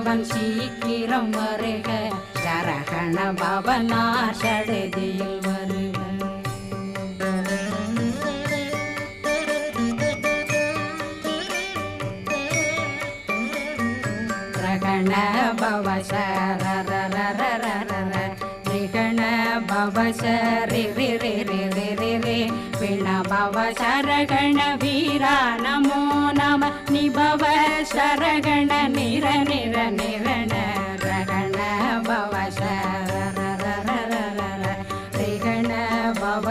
பவன் சீக்கிரம் வருக சரகண பவனார் சடுதியில் வருக ரகண பவ ரிகண பவ ரி ரி ரி ரி ரி ரி ரி பிண பவ சரகண வீரா நமோ நம நிபவ சரகண நிர நிர நிரண ரகண பவ ரிகண பவ